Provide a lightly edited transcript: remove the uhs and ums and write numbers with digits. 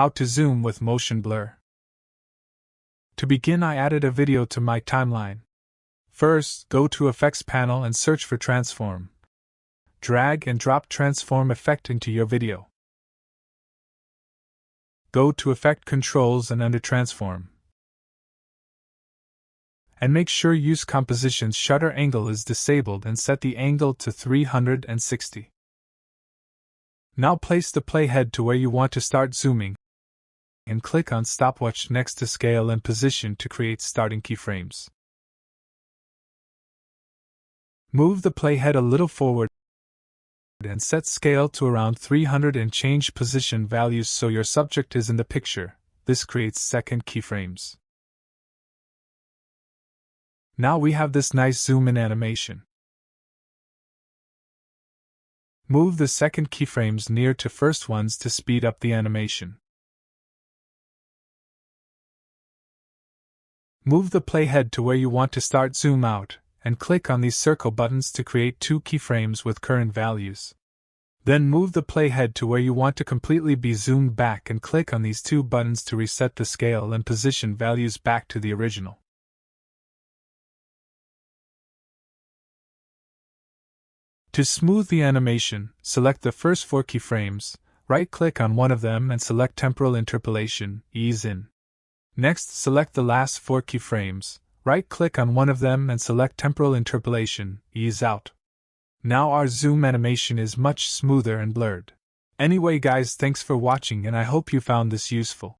How to zoom with motion blur. To begin, I added a video to my timeline. First, go to Effects panel and search for Transform. Drag and drop Transform effect into your video. Go to Effect Controls and under Transform. And make sure Use Composition's Shutter Angle is disabled and set the angle to 360. Now place the playhead to where you want to start zooming, and click on Stopwatch next to Scale and Position to create starting keyframes. Move the playhead a little forward and set scale to around 300 and change position values so your subject is in the picture. This creates second keyframes. Now we have this nice zoom in animation. Move the second keyframes near to first ones to speed up the animation. Move the playhead to where you want to start zoom out, and click on these circle buttons to create two keyframes with current values. Then move the playhead to where you want to completely be zoomed back and click on these two buttons to reset the scale and position values back to the original. To smooth the animation, select the first 4 keyframes, right-click on one of them and select Temporal Interpolation, Ease In. Next, select the last 4 keyframes, right-click on one of them and select Temporal Interpolation, Ease Out. Now our zoom animation is much smoother and blurred. Anyway guys, thanks for watching and I hope you found this useful.